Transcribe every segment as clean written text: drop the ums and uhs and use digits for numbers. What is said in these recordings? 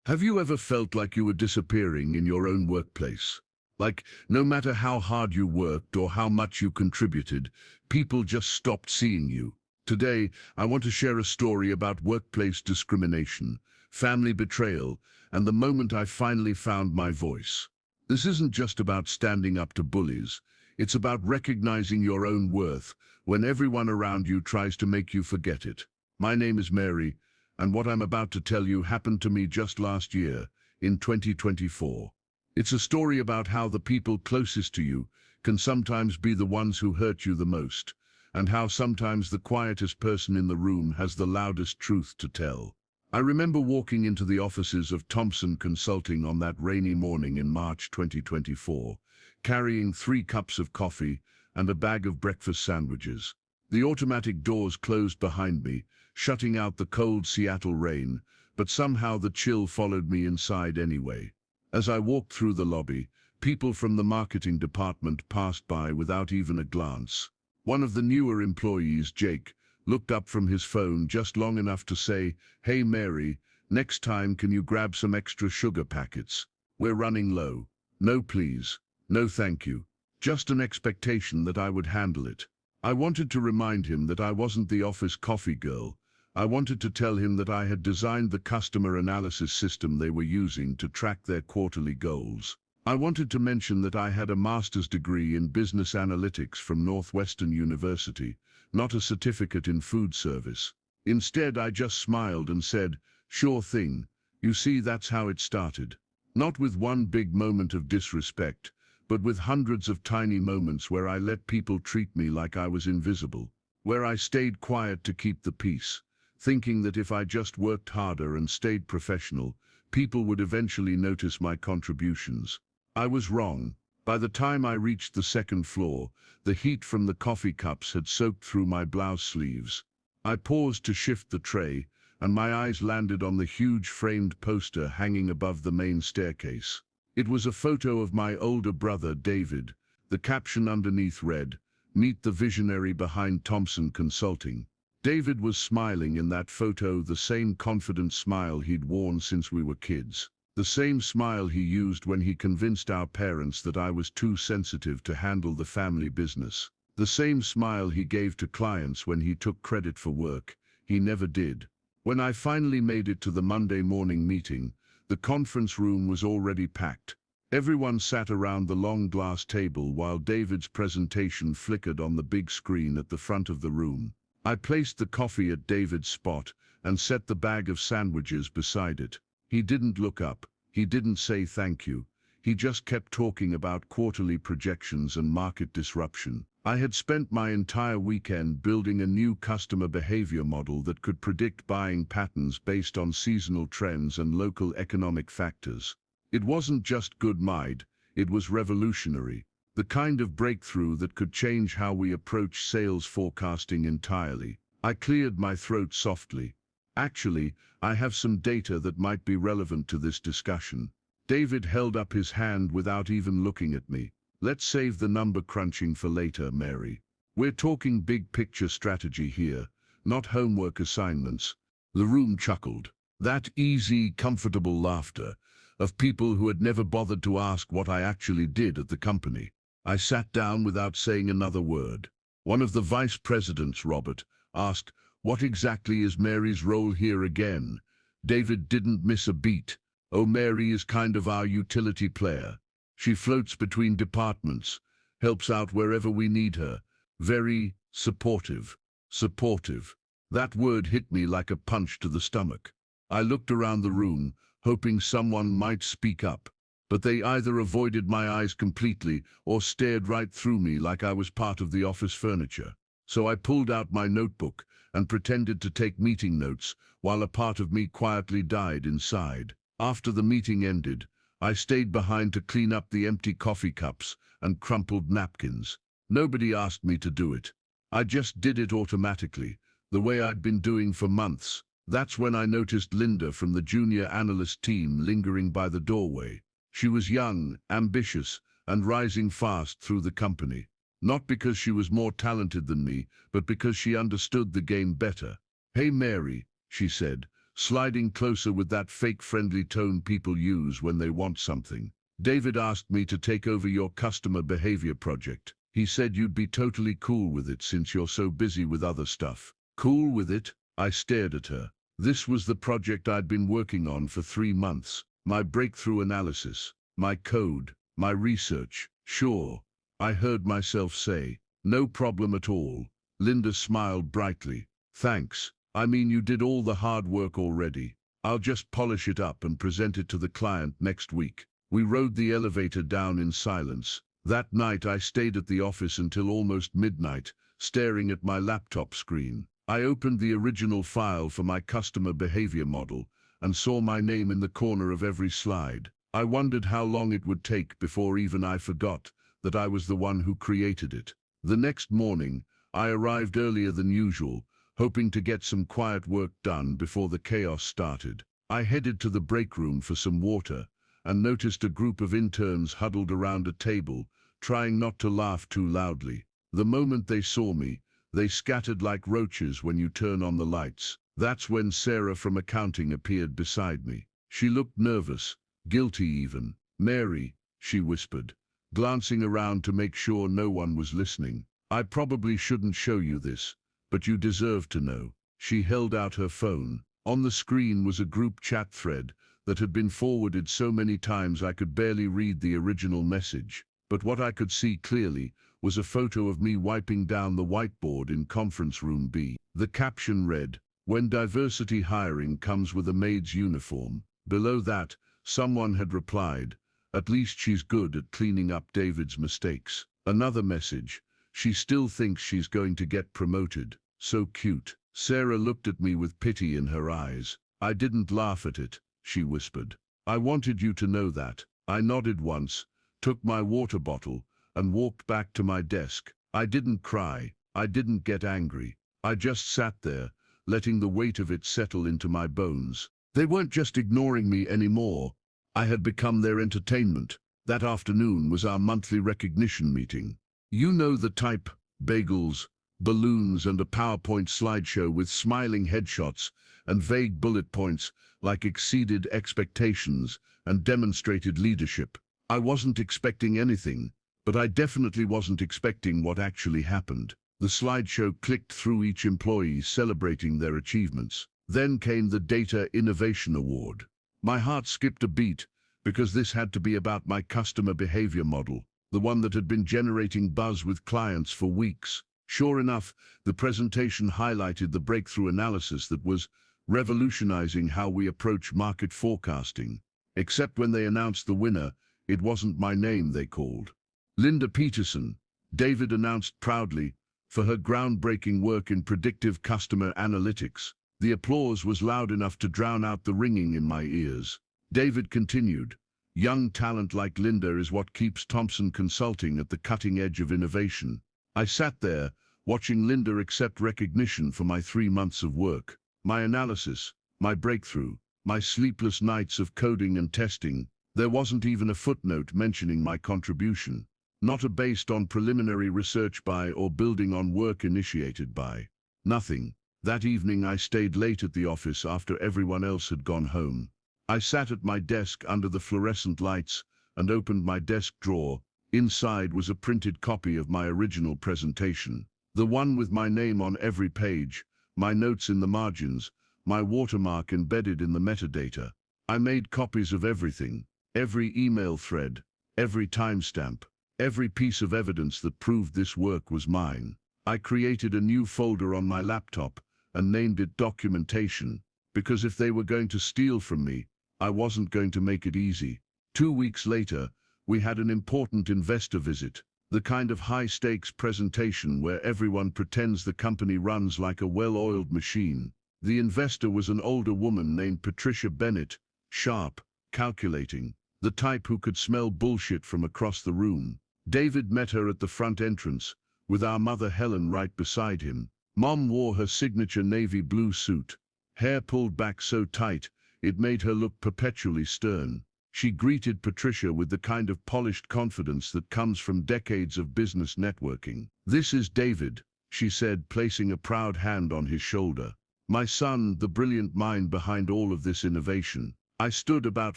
Have you ever felt like you were disappearing in your own workplace? Like, no matter how hard you worked or how much you contributed, people just stopped seeing you. Today, I want to share a story about workplace discrimination, family betrayal, and the moment I finally found my voice. This isn't just about standing up to bullies. It's about recognizing your own worth when everyone around you tries to make you forget it. My name is Mary, and what I'm about to tell you happened to me just last year, in 2024. It's a story about how the people closest to you can sometimes be the ones who hurt you the most, and how sometimes the quietest person in the room has the loudest truth to tell. I remember walking into the offices of Thomson Consulting on that rainy morning in March 2024, carrying 3 cups of coffee and a bag of breakfast sandwiches. The automatic doors closed behind me, shutting out the cold Seattle rain, but somehow the chill followed me inside anyway. As I walked through the lobby, people from the marketing department passed by without even a glance. One of the newer employees, Jake, looked up from his phone just long enough to say, "Hey Mary, next time can you grab some extra sugar packets? We're running low." No please, no thank you. Just an expectation that I would handle it. I wanted to remind him that I wasn't the office coffee girl. I wanted to tell him that I had designed the customer analysis system they were using to track their quarterly goals. I wanted to mention that I had a master's degree in business analytics from Northwestern University, not a certificate in food service. Instead, I just smiled and said, "Sure thing. You see, that's how it started." Not with one big moment of disrespect, but with hundreds of tiny moments where I let people treat me like I was invisible, where I stayed quiet to keep the peace, thinking that if I just worked harder and stayed professional, people would eventually notice my contributions. I was wrong. By the time I reached the second floor, the heat from the coffee cups had soaked through my blouse sleeves. I paused to shift the tray, and my eyes landed on the huge framed poster hanging above the main staircase. It was a photo of my older brother, David. The caption underneath read, "Meet the visionary behind Thomson Consulting." David was smiling in that photo, the same confident smile he'd worn since we were kids. The same smile he used when he convinced our parents that I was too sensitive to handle the family business. The same smile he gave to clients when he took credit for work he never did. When I finally made it to the Monday morning meeting, the conference room was already packed. Everyone sat around the long glass table while David's presentation flickered on the big screen at the front of the room. I placed the coffee at David's spot and set the bag of sandwiches beside it. He didn't look up. He didn't say thank you. He just kept talking about quarterly projections and market disruption. I had spent my entire weekend building a new customer behavior model that could predict buying patterns based on seasonal trends and local economic factors. It wasn't just good mind, it was revolutionary. The kind of breakthrough that could change how we approach sales forecasting entirely. I cleared my throat softly. "Actually, I have some data that might be relevant to this discussion." David held up his hand without even looking at me. "Let's save the number crunching for later, Mary. We're talking big picture strategy here, not homework assignments." The room chuckled. That easy, comfortable laughter of people who had never bothered to ask what I actually did at the company. I sat down without saying another word. One of the vice presidents, Robert, asked, "What exactly is Mary's role here again?" David didn't miss a beat. "Oh, Mary is kind of our utility player. She floats between departments, helps out wherever we need her. Very supportive." Supportive. That word hit me like a punch to the stomach. I looked around the room, hoping someone might speak up. But they either avoided my eyes completely or stared right through me like I was part of the office furniture. So I pulled out my notebook and pretended to take meeting notes while a part of me quietly died inside. After the meeting ended, I stayed behind to clean up the empty coffee cups and crumpled napkins. Nobody asked me to do it. I just did it automatically, the way I'd been doing for months. That's when I noticed Linda from the junior analyst team lingering by the doorway. She was young, ambitious, and rising fast through the company. Not because she was more talented than me, but because she understood the game better. "Hey Mary," she said, sliding closer with that fake friendly tone people use when they want something. David asked me to take over your customer behavior project. He said you'd be totally cool with it since you're so busy with other stuff. Cool with it? I stared at her. This was the project I'd been working on for 3 months. My breakthrough analysis, my code, my research. Sure, I heard myself say. No problem at all. Linda smiled brightly. Thanks. I mean, you did all the hard work already. I'll just polish it up and present it to the client next week. We rode the elevator down in silence. That night I stayed at the office until almost midnight, staring at my laptop screen. I opened the original file for my customer behavior model and saw my name in the corner of every slide. I wondered how long it would take before even I forgot that I was the one who created it. The next morning, I arrived earlier than usual, hoping to get some quiet work done before the chaos started. I headed to the break room for some water and noticed a group of interns huddled around a table, trying not to laugh too loudly. The moment they saw me, they scattered like roaches when you turn on the lights. That's when Sarah from accounting appeared beside me. She looked nervous, guilty even. "Mary," she whispered, glancing around to make sure no one was listening. "I probably shouldn't show you this, but you deserve to know." She held out her phone. On the screen was a group chat thread that had been forwarded so many times I could barely read the original message. But what I could see clearly was a photo of me wiping down the whiteboard in conference room B. The caption read, "When diversity hiring comes with a maid's uniform." Below that, someone had replied, "At least she's good at cleaning up David's mistakes." Another message, "She still thinks she's going to get promoted. So cute." Sarah looked at me with pity in her eyes. "I didn't laugh at it," she whispered. "I wanted you to know that." I nodded once, took my water bottle, and walked back to my desk. I didn't cry. I didn't get angry. I just sat there, letting the weight of it settle into my bones. They weren't just ignoring me anymore. I had become their entertainment. That afternoon was our monthly recognition meeting. You know the type: bagels, balloons, and a PowerPoint slideshow with smiling headshots and vague bullet points like exceeded expectations and demonstrated leadership. I wasn't expecting anything, but I definitely wasn't expecting what actually happened. The slideshow clicked through each employee celebrating their achievements. Then came the Data Innovation Award. My heart skipped a beat because this had to be about my customer behavior model, the one that had been generating buzz with clients for weeks. Sure enough, the presentation highlighted the breakthrough analysis that was revolutionizing how we approach market forecasting. Except when they announced the winner, it wasn't my name they called. Linda Peterson, David announced proudly, for her groundbreaking work in predictive customer analytics. The applause was loud enough to drown out the ringing in my ears. David continued, "Young talent like Linda is what keeps Thompson Consulting at the cutting edge of innovation." I sat there, watching Linda accept recognition for my 3 months of work. My analysis, my breakthrough, my sleepless nights of coding and testing. There wasn't even a footnote mentioning my contribution. Not a based on preliminary research by or building on work initiated by. Nothing. That evening I stayed late at the office after everyone else had gone home. I sat at my desk under the fluorescent lights and opened my desk drawer. Inside was a printed copy of my original presentation. The one with my name on every page, my notes in the margins, my watermark embedded in the metadata. I made copies of everything, every email thread, every timestamp, every piece of evidence that proved this work was mine. I created a new folder on my laptop and named it Documentation, because if they were going to steal from me, I wasn't going to make it easy. 2 weeks later, we had an important investor visit, the kind of high-stakes presentation where everyone pretends the company runs like a well-oiled machine. The investor was an older woman named Patricia Bennett, sharp, calculating, the type who could smell bullshit from across the room. David met her at the front entrance, with our mother Helen right beside him. Mom wore her signature navy blue suit, hair pulled back so tight it made her look perpetually stern. She greeted Patricia with the kind of polished confidence that comes from decades of business networking. "This is David," she said, placing a proud hand on his shoulder. My son, the brilliant mind behind all of this innovation. I stood about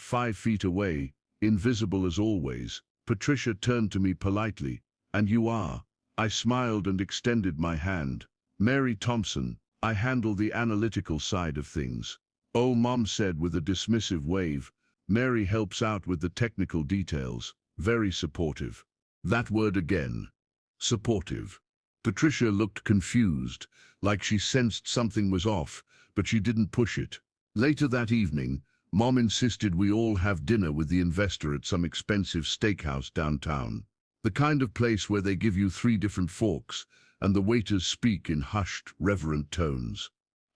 5 feet away, invisible as always. Patricia turned to me politely. And you are? I smiled and extended my hand. Mary Thompson. I handle the analytical side of things. Oh, Mom said with a dismissive wave. Mary helps out with the technical details. Very supportive. That word again. Supportive. Patricia looked confused, like she sensed something was off, but she didn't push it. Later that evening, Mom insisted we all have dinner with the investor at some expensive steakhouse downtown. The kind of place where they give you 3 different forks, and the waiters speak in hushed, reverent tones.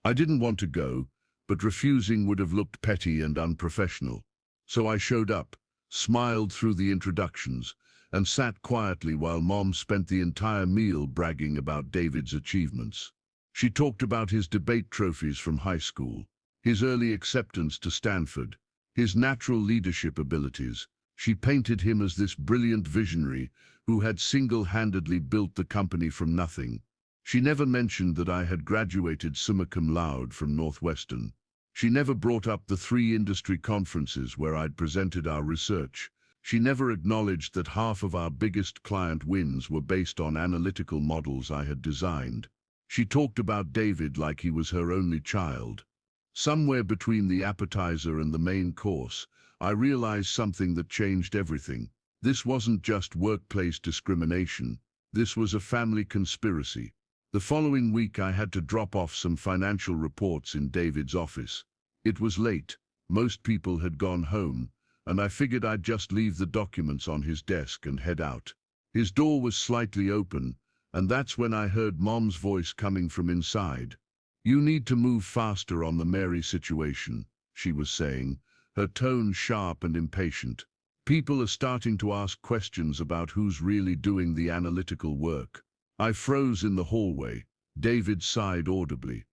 I didn't want to go, but refusing would have looked petty and unprofessional. So I showed up, smiled through the introductions, and sat quietly while Mom spent the entire meal bragging about David's achievements. She talked about his debate trophies from high school, his early acceptance to Stanford, his natural leadership abilities. She painted him as this brilliant visionary who had single-handedly built the company from nothing. She never mentioned that I had graduated summa cum laude from Northwestern. She never brought up the 3 industry conferences where I'd presented our research. She never acknowledged that half of our biggest client wins were based on analytical models I had designed. She talked about David like he was her only child. Somewhere between the appetizer and the main course, I realized something that changed everything. This wasn't just workplace discrimination. This was a family conspiracy. The following week I had to drop off some financial reports in David's office. It was late. Most people had gone home, and I figured I'd just leave the documents on his desk and head out. His door was slightly open, and that's when I heard Mom's voice coming from inside. You need to move faster on the Mary situation, she was saying, her tone sharp and impatient. People are starting to ask questions about who's really doing the analytical work. I froze in the hallway. David sighed audibly.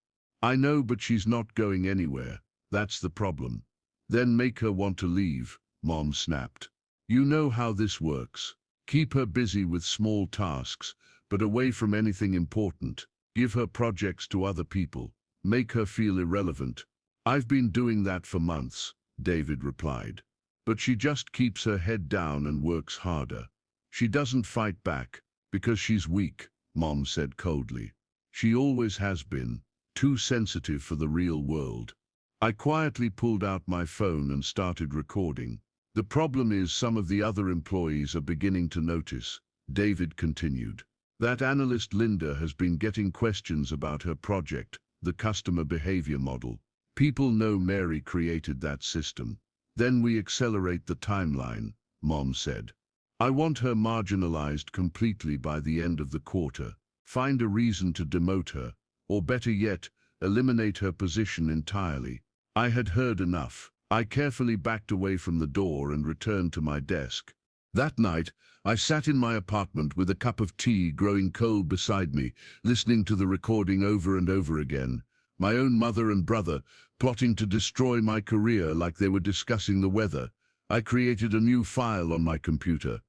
I know, but she's not going anywhere. That's the problem. Then make her want to leave, Mom snapped. You know how this works. Keep her busy with small tasks, but away from anything important. Give her projects to other people. Make her feel irrelevant. I've been doing that for months, David replied. But she just keeps her head down and works harder. She doesn't fight back, because she's weak, Mom said coldly. She always has been, too sensitive for the real world. I quietly pulled out my phone and started recording. The problem is some of the other employees are beginning to notice, David continued. That analyst Linda has been getting questions about her project, the customer behavior model. People know Mary created that system. Then we accelerate the timeline, Mom said. I want her marginalized completely by the end of the quarter. Find a reason to demote her, or better yet, eliminate her position entirely. I had heard enough. I carefully backed away from the door and returned to my desk. That night, I sat in my apartment with a cup of tea growing cold beside me, listening to the recording over and over again. My own mother and brother, plotting to destroy my career like they were discussing the weather. I created a new file on my computer.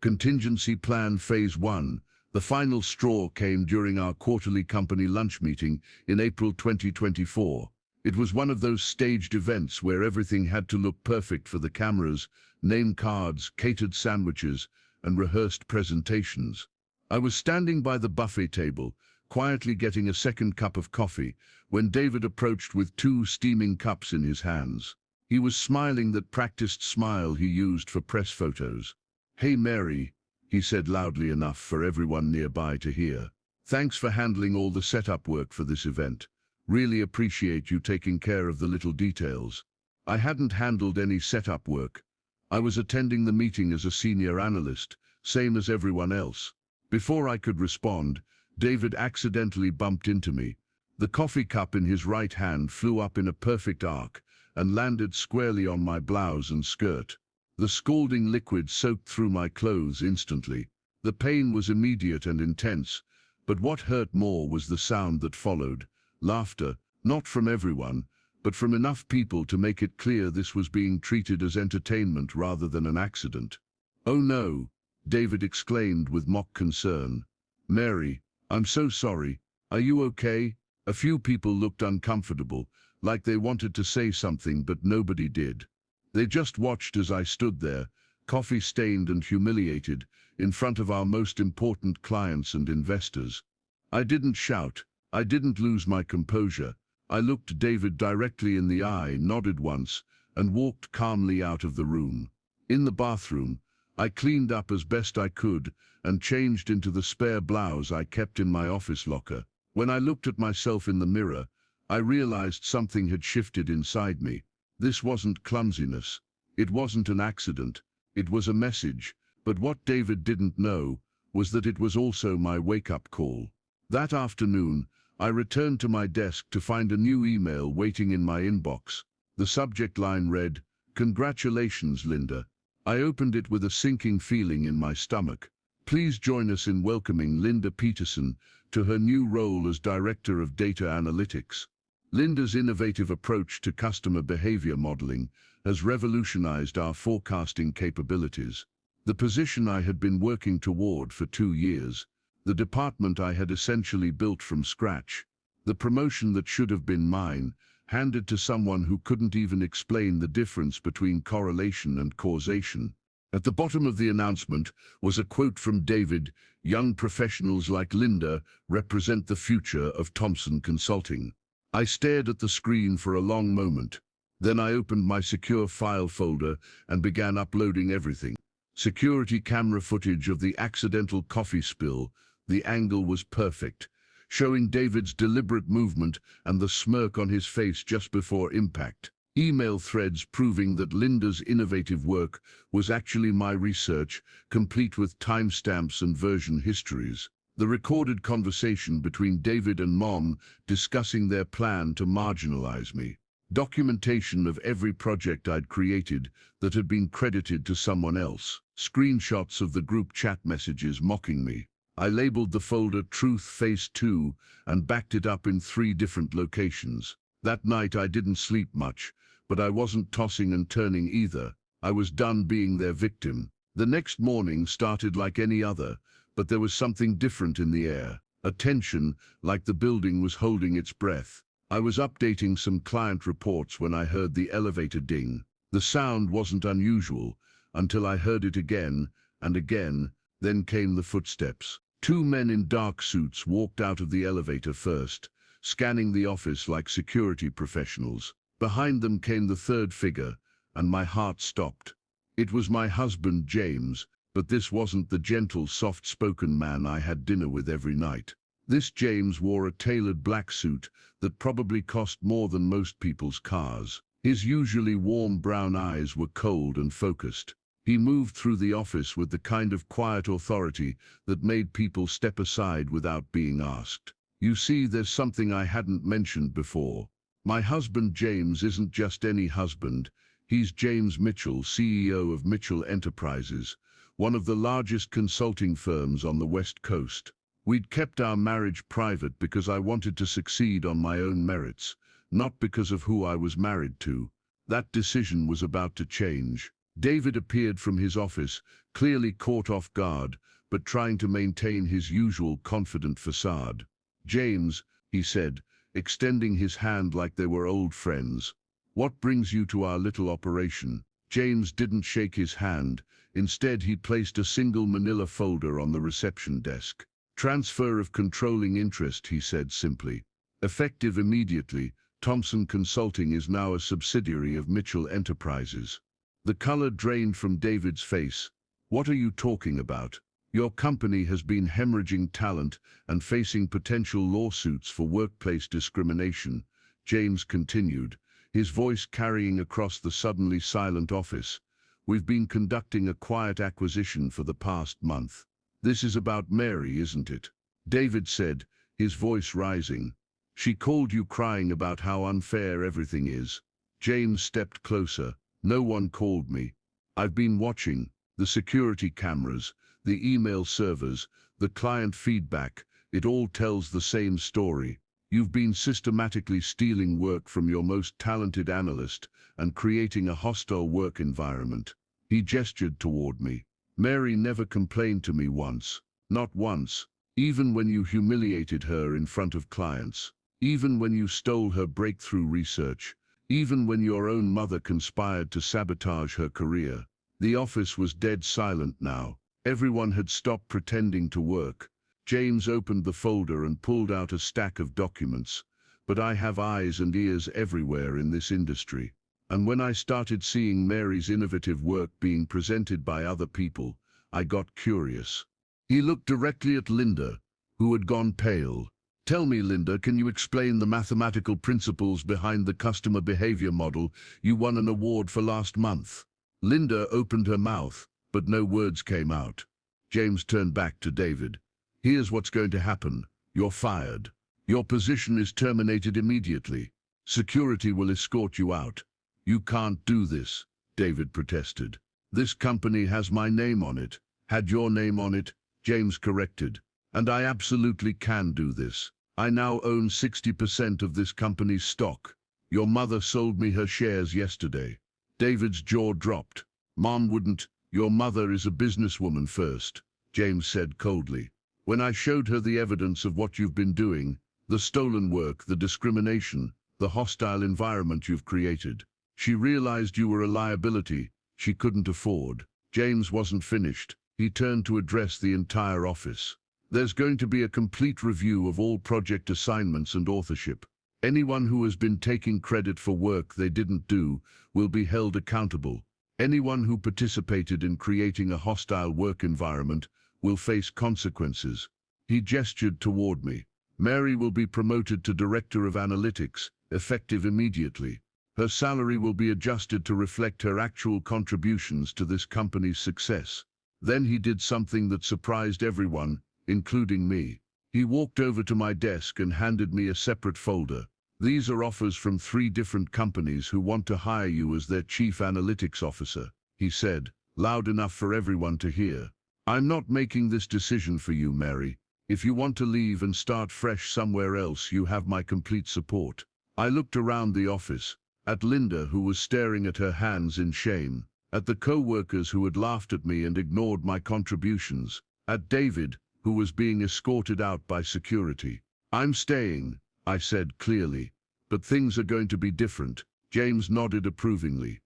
Contingency Plan Phase 1. The final straw came during our quarterly company lunch meeting in April 2024. It was one of those staged events where everything had to look perfect for the cameras, name cards, catered sandwiches, and rehearsed presentations. I was standing by the buffet table, quietly getting a second cup of coffee, when David approached with 2 steaming cups in his hands. He was smiling that practiced smile he used for press photos. Hey Mary, he said loudly enough for everyone nearby to hear. Thanks for handling all the setup work for this event. Really appreciate you taking care of the little details. I hadn't handled any setup work. I was attending the meeting as a senior analyst, same as everyone else. Before I could respond, David accidentally bumped into me. The coffee cup in his right hand flew up in a perfect arc and landed squarely on my blouse and skirt. The scalding liquid soaked through my clothes instantly. The pain was immediate and intense, but what hurt more was the sound that followed. Laughter, not from everyone, but from enough people to make it clear this was being treated as entertainment rather than an accident. Oh no, David exclaimed with mock concern. Mary, I'm so sorry. Are you okay? A few people looked uncomfortable, like they wanted to say something but nobody did. They just watched as I stood there, coffee-stained and humiliated, in front of our most important clients and investors. I didn't shout. I didn't lose my composure. I looked David directly in the eye, nodded once, and walked calmly out of the room. In the bathroom, I cleaned up as best I could and changed into the spare blouse I kept in my office locker. When I looked at myself in the mirror, I realized something had shifted inside me. This wasn't clumsiness. It wasn't an accident. It was a message. But what David didn't know was that it was also my wake-up call. That afternoon, I returned to my desk to find a new email waiting in my inbox. The subject line read, "Congratulations, Linda." I opened it with a sinking feeling in my stomach. Please join us in welcoming Linda Peterson to her new role as Director of Data Analytics. Linda's innovative approach to customer behavior modeling has revolutionized our forecasting capabilities. The position I had been working toward for 2 years, the department I had essentially built from scratch, the promotion that should have been mine, handed to someone who couldn't even explain the difference between correlation and causation. At the bottom of the announcement was a quote from David, "Young professionals like Linda represent the future of Thomson Consulting." I stared at the screen for a long moment. Then I opened my secure file folder and began uploading everything. Security camera footage of the accidental coffee spill. The angle was perfect, showing David's deliberate movement and the smirk on his face just before impact. Email threads proving that Linda's innovative work was actually my research, complete with timestamps and version histories. The recorded conversation between David and Mom discussing their plan to marginalize me. Documentation of every project I'd created that had been credited to someone else. Screenshots of the group chat messages mocking me. I labeled the folder Truth Face 2 and backed it up in 3 different locations. That night I didn't sleep much, but I wasn't tossing and turning either. I was done being their victim. The next morning started like any other, but there was something different in the air. A tension, like the building was holding its breath. I was updating some client reports when I heard the elevator ding. The sound wasn't unusual until I heard it again and again. Then came the footsteps. 2 men in dark suits walked out of the elevator first, scanning the office like security professionals. Behind them came the third figure, and my heart stopped. It was my husband, James, but this wasn't the gentle, soft-spoken man I had dinner with every night. This James wore a tailored black suit that probably cost more than most people's cars. His usually warm brown eyes were cold and focused. He moved through the office with the kind of quiet authority that made people step aside without being asked. You see, there's something I hadn't mentioned before. My husband James isn't just any husband. He's James Mitchell, CEO of Mitchell Enterprises, one of the largest consulting firms on the West Coast. We'd kept our marriage private because I wanted to succeed on my own merits, not because of who I was married to. That decision was about to change. David appeared from his office, clearly caught off guard, but trying to maintain his usual confident facade. "James," he said, extending his hand like they were old friends. "What brings you to our little operation?" James didn't shake his hand. Instead, he placed a single manila folder on the reception desk. "Transfer of controlling interest," he said simply. "Effective immediately, Thomson Consulting is now a subsidiary of Mitchell Enterprises." The color drained from David's face. "What are you talking about? Your company has been hemorrhaging talent and facing potential lawsuits for workplace discrimination," James continued, his voice carrying across the suddenly silent office. "We've been conducting a quiet acquisition for the past month." "This is about Mary, isn't it?" David said, his voice rising. "She called you crying about how unfair everything is." James stepped closer. "No one called me. I've been watching the security cameras, the email servers, the client feedback. It all tells the same story. You've been systematically stealing work from your most talented analyst and creating a hostile work environment." He gestured toward me. "Mary never complained to me once. Not once. Even when you humiliated her in front of clients. Even when you stole her breakthrough research, even when your own mother conspired to sabotage her career. The office was dead silent now. Everyone had stopped pretending to work. James opened the folder and pulled out a stack of documents. But I have eyes and ears everywhere in this industry. And when I started seeing Mary's innovative work being presented by other people, I got curious. He looked directly at Linda, who had gone pale. Tell me, Linda, can you explain the mathematical principles behind the customer behavior model you won an award for last month? Linda opened her mouth, but no words came out. James turned back to David. Here's what's going to happen. You're fired. Your position is terminated immediately. Security will escort you out. You can't do this, David protested. This company has my name on it. Had your name on it, James corrected. And I absolutely can do this. I now own 60% of this company's stock. Your mother sold me her shares yesterday. David's jaw dropped. Mom wouldn't. Your mother is a businesswoman first, James said coldly. When I showed her the evidence of what you've been doing, the stolen work, the discrimination, the hostile environment you've created, she realized you were a liability she couldn't afford. James wasn't finished. He turned to address the entire office. There's going to be a complete review of all project assignments and authorship. Anyone who has been taking credit for work they didn't do will be held accountable. Anyone who participated in creating a hostile work environment will face consequences. He gestured toward me. Mary will be promoted to Director of Analytics, effective immediately. Her salary will be adjusted to reflect her actual contributions to this company's success. Then he did something that surprised everyone, including me. He walked over to my desk and handed me a separate folder. These are offers from 3 different companies who want to hire you as their chief analytics officer, he said, loud enough for everyone to hear. I'm not making this decision for you, Mary. If you want to leave and start fresh somewhere else, you have my complete support. I looked around the office, at Linda, who was staring at her hands in shame, at the co-workers who had laughed at me and ignored my contributions, at David, who was being escorted out by security. I'm staying, I said clearly, but things are going to be different. James nodded approvingly.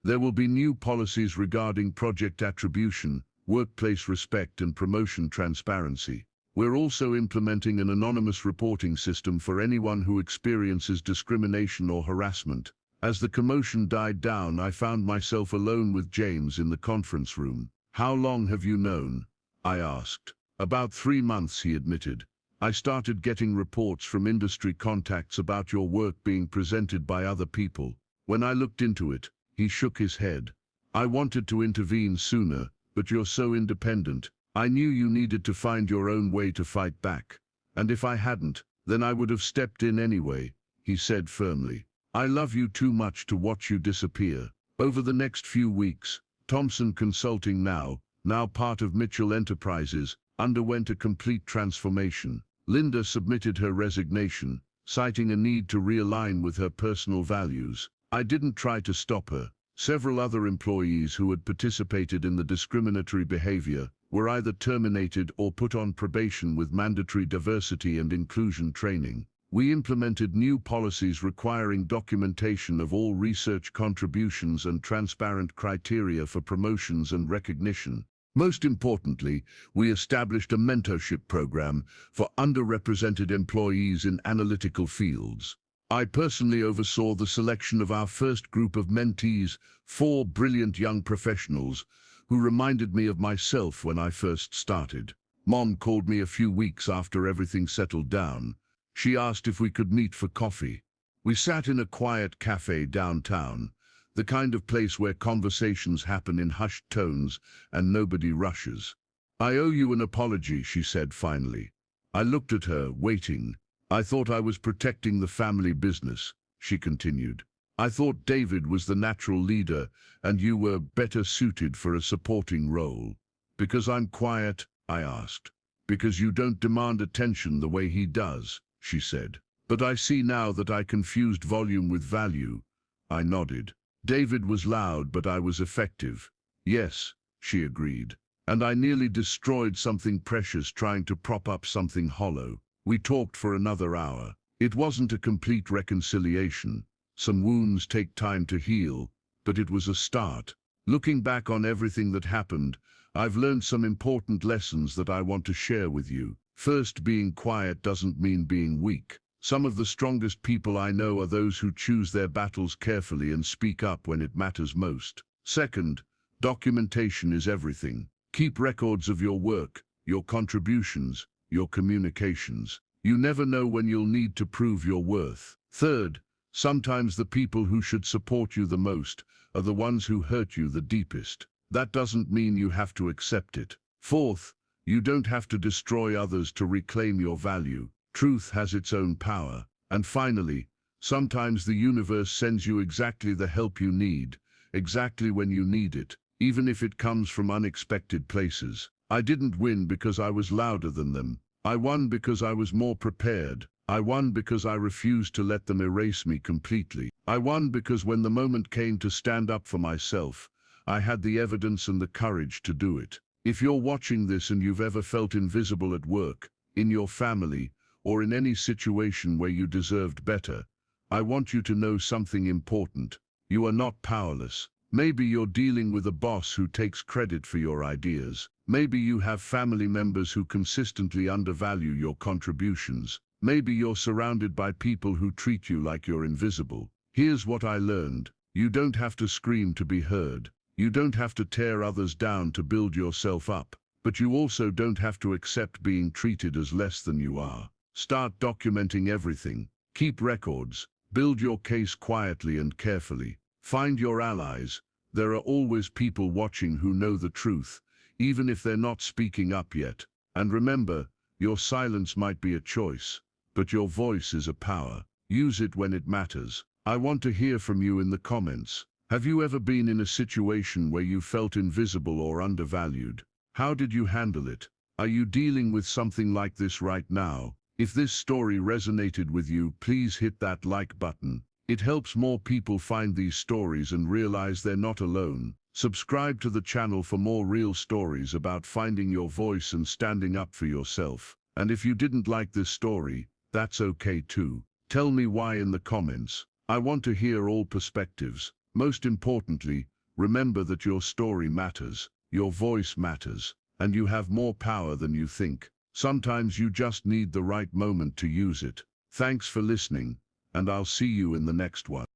There will be new policies regarding project attribution, workplace respect and promotion transparency. We're also implementing an anonymous reporting system for anyone who experiences discrimination or harassment. As the commotion died down, I found myself alone with James in the conference room. How long have you known? I asked. About 3 months, he admitted. I started getting reports from industry contacts about your work being presented by other people. When I looked into it, he shook his head. I wanted to intervene sooner, but you're so independent. I knew you needed to find your own way to fight back. And if I hadn't, then I would have stepped in anyway, he said firmly. I love you too much to watch you disappear. Over the next few weeks, Thomson Consulting, now part of Mitchell Enterprises, underwent a complete transformation. Linda submitted her resignation, citing a need to realign with her personal values. I didn't try to stop her. Several other employees who had participated in the discriminatory behavior were either terminated or put on probation with mandatory diversity and inclusion training. We implemented new policies requiring documentation of all research contributions and transparent criteria for promotions and recognition. Most importantly, we established a mentorship program for underrepresented employees in analytical fields. I personally oversaw the selection of our first group of mentees, 4 brilliant young professionals who reminded me of myself when I first started. Mom called me a few weeks after everything settled down. She asked if we could meet for coffee. We sat in a quiet cafe downtown, the kind of place where conversations happen in hushed tones and nobody rushes. I owe you an apology, she said finally. I looked at her, waiting. I thought I was protecting the family business, she continued. I thought David was the natural leader and you were better suited for a supporting role. Because I'm quiet? I asked. Because you don't demand attention the way he does, she said. But I see now that I confused volume with value. I nodded. David was loud, but I was effective. Yes, she agreed. And I nearly destroyed something precious trying to prop up something hollow. We talked for another hour. It wasn't a complete reconciliation. Some wounds take time to heal, but it was a start. Looking back on everything that happened, I've learned some important lessons that I want to share with you. First, being quiet doesn't mean being weak. Some of the strongest people I know are those who choose their battles carefully and speak up when it matters most. Second, documentation is everything. Keep records of your work, your contributions, your communications. You never know when you'll need to prove your worth. Third, sometimes the people who should support you the most are the ones who hurt you the deepest. That doesn't mean you have to accept it. Fourth, you don't have to destroy others to reclaim your value. Truth has its own power. And finally, sometimes the universe sends you exactly the help you need, exactly when you need it, even if it comes from unexpected places. I didn't win because I was louder than them. I won because I was more prepared. I won because I refused to let them erase me completely. I won because when the moment came to stand up for myself, I had the evidence and the courage to do it. If you're watching this and you've ever felt invisible at work, in your family, or in any situation where you deserved better, I want you to know something important. You are not powerless. Maybe you're dealing with a boss who takes credit for your ideas. Maybe you have family members who consistently undervalue your contributions. Maybe you're surrounded by people who treat you like you're invisible. Here's what I learned. You don't have to scream to be heard. You don't have to tear others down to build yourself up. But you also don't have to accept being treated as less than you are. Start documenting everything. Keep records. Build your case quietly and carefully. Find your allies. There are always people watching who know the truth, even if they're not speaking up yet. And remember, your silence might be a choice, but your voice is a power. Use it when it matters. I want to hear from you in the comments. Have you ever been in a situation where you felt invisible or undervalued? How did you handle it? Are you dealing with something like this right now? If this story resonated with you, please hit that like button. It helps more people find these stories and realize they're not alone. Subscribe to the channel for more real stories about finding your voice and standing up for yourself. And if you didn't like this story, that's okay too. Tell me why in the comments. I want to hear all perspectives. Most importantly, remember that your story matters, your voice matters, and you have more power than you think. Sometimes you just need the right moment to use it. Thanks for listening, and I'll see you in the next one.